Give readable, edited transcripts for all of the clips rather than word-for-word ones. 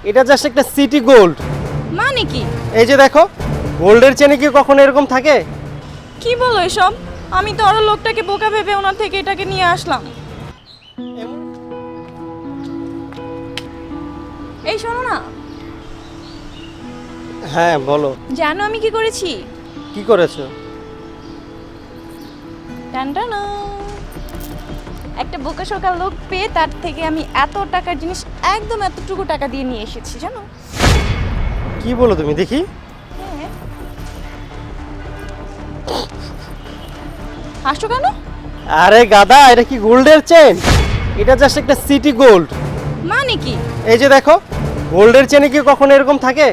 এটা জাস্ট একটা city gold. মানে কি? এই যে দেখো, গোল্ডের চেনে কি কখনো এরকম থাকে? কি বলো এসব? আমি তো আরো লোকটাকে বোকা ভেবে ওনার থেকে এটাকে নিয়ে আসলাম। এই শোনো না, হ্যাঁ বলো। জানো আমি কি করেছি? কি করেছো? টানটানা, একটা বোকা শোকা লোক পেয়ে তার থেকে আমি এত টাকার জিনিস একদম এতটুকু টাকা দিয়ে নিয়ে এসেছি জানো। কি বলো তুমি, দেখি। হ্যাঁ। হাসছো কেন? আরে গাদা, এটা কি গোল্ডের চেন? এটা জাস্ট একটা সিটি গোল্ড। মানে কি? এই যে দেখো, গোল্ডের চেনে কি কখনো এরকম থাকে?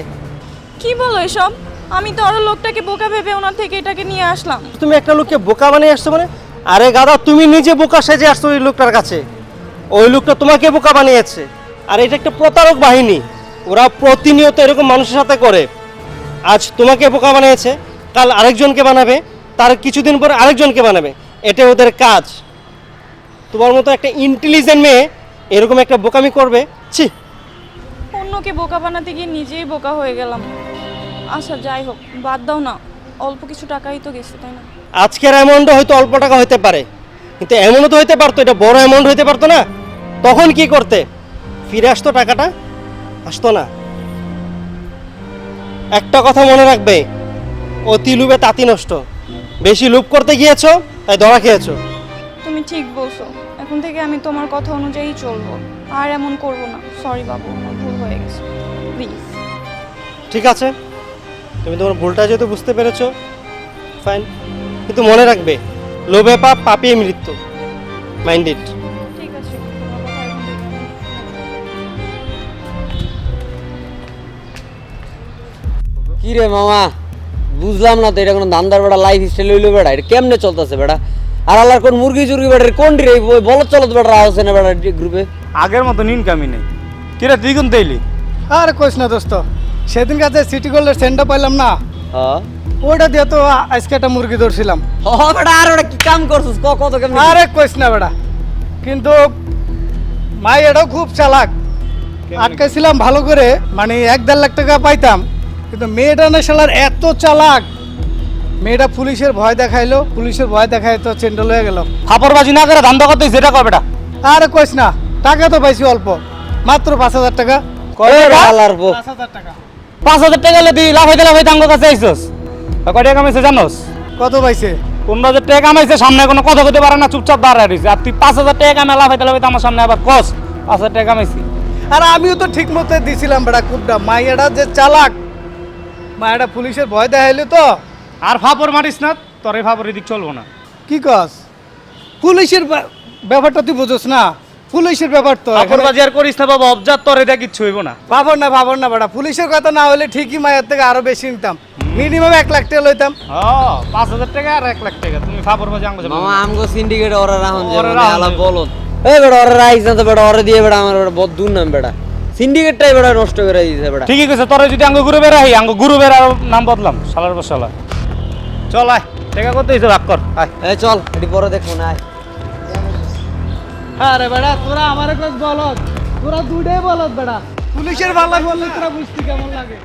কি বলো এসব? আমি তো আরো লোকটাকে বোকা ভেবে ওনার থেকে এটাকে নিয়ে আসলাম। তুমি একটা লোককে বোকা বানিয়ে আসছো মানে? আরে গাদা, তুমি নিজে বোকা সেজে আসছো ওই লোকটার কাছে। ওই লোকটা তোমাকে বোকা বানিয়েছে। আর এটা একটা প্রতারক বাহিনী, ওরা প্রতিনিয়ত এরকম মানুষের সাথে করে। আজ তোমাকে বোকা বানিয়েছে, কাল আরেকজনকে বানাবে, তার কিছুদিন পরে আরেকজনকে বানাবে। এটা ওদের কাজ। তোমার মতো একটা ইন্টেলিজেন্ট মেয়ে এরকম একটা বোকামি করবে? ছি! অন্যকে বোকা বানাতে গিয়ে নিজেই বোকা হয়ে গেলাম। আচ্ছা যাই হোক, বাদ দাও না, অল্প কিছু টাকাই তো গেছে তাই না? আজকের অ্যামাউন্টটা হয়তো অল্প টাকা হতে পারে, কিন্তু এমনও তো হতে পারতো এটা বড় অ্যামাউন্ট হতে পারতো না? তখন কি করতে? ফিরে আসতো টাকাটা? আসতো না। একটা কথা মনে রাখবে, অতি লোভে তাঁতি নষ্ট। বেশি লোভ করতে গিয়েছো, তাই ধরা খেয়েছো। তুমি ঠিক বলছো, এখন থেকে আমি তোমার কথা অনুযায়ী চলবো, আর এমন করব না। সরি বাবু, আমার ভুল হয়ে গেছে, প্লিজ। ঠিক আছে, তুমি তোমার ভুলটা যেহেতু বুঝতে পেরেছো, ফাইন। কিন্তু মনে রাখবে, লোভে পাপ, পাপিয়ে মৃত্যু। Mind it. ঠিক আছে, তোমার কথা এখন থেকে আমি কি রে মামা, বুঝলাম না তো, এটা কোনো ধান্দার বেড়া লাইফ স্টাইল হইলো বেড়া, এটা কেমনে চলতেছে বেড়া? আর আল্লাহর কোন মুরগি চুরগি বেড়া কোন রে বলত চলত বেড়া আছে না বেড়া গ্রুপে? আগের মতন ইনকামই নেই। কিরে তুই কোন তাইলি? আর কইস না দোস্ত, সেদিন কাছে সিটি গোল্ডের সেন্টটা পাইলাম না, হ্যাঁ ওইটা দিয়ে তো আজকে একটা মুরগি ধরছিলাম। ও বেড়া, আর ওটা কি কাম করছিস কত কেমনে? আরে কইস না বেটা, কিন্তু মাই এটাও খুব চালাক। আটকাইছিলাম ভালো করে, মানে 1-1.5 লাখ টাকা পাইতাম, কিন্তু মেয়েটা না শালার এত চালাক। মেয়েটা পুলিশের ভয় দেখাইলো, পুলিশের ভয় দেখায় তো চেন্ডল হয়ে গেল। ফাপড়বাজি না করে ধান্দা করতে যেটা কর বেটা। আরে কইস না, টাকা তো পাইছি অল্প, মাত্র 5,000 টাকা। আল্লাহর বউ, 5,000 টাকা। 5,000 টাকা হলে তুই লাফাইতে লাফাইতে আমার কাছে আইসস। কয় টাকা কামাইছে জানোস? কত পাইছে? 15,000 টাকা কামাইছে, সামনে কোনো কথা কইতে পারে না, চুপচাপ দাঁড়ায় রইছে। আর তুই 5,000 টাকা কামাই লাফাইতে লাফাইতে আমার সামনে আবার কস 5,000 টাকা কামাইছি। আর আমিও তো ঠিক মতো দিছিলাম বেটা কুপটা। মাইয়াটা যে চালাক, মাইয়াটা পুলিশের ভয় দেখাইলো তো। আর ফাপড় মারিস না, তোর এই ফাপড় এদিক চলবো না। কি কস? পুলিশের ব্যাপারটা তুই বুঝোস না, পুলিশের ব্যাপার তো। ফাপড়বাজি আর করিস না বাবা, অবজাত তোর এটা কিচ্ছু হইব না। ভাবর না বেটা, পুলিশের কথা না হলে ঠিকই মায়ের থেকে আরো বেশি নিতাম, মিনিমাম 1 লাখ টাকা লইতাম। হ্যাঁ 5,000 টাকা আর 1 লাখ টাকা তুমি ফাপড়বাজি আঙ্গ মামা আমগো সিন্ডিকেট ওরা রাহন যে ওরা মানে রাহন আলা যাবে। বলত এ বেড়া ওরা রাইছ না তো বেড়া, ওরা দিয়ে বেড়া আমার বেড়া বহুত দূর নাম বেড়া, সিন্ডিকেটটাই বেড়া নষ্ট করে দিয়েছে বেড়া। ঠিকই কইছে, তোরে যদি আঙ্গ গুরু বেরাই আঙ্গ গুরু বেরার নাম বদলাম শালার বসালা। চল আয়, টাকা কত হইছে ভাগ কর আয়। এই চল এটি পরে দেখবো না আয়। আরে বেটা, তোরা আমার কাছে বলত, তোরা দুটাই বলত বেটা। পুলিশের ভালো বললে তোরা বুঝতি কেমন লাগে।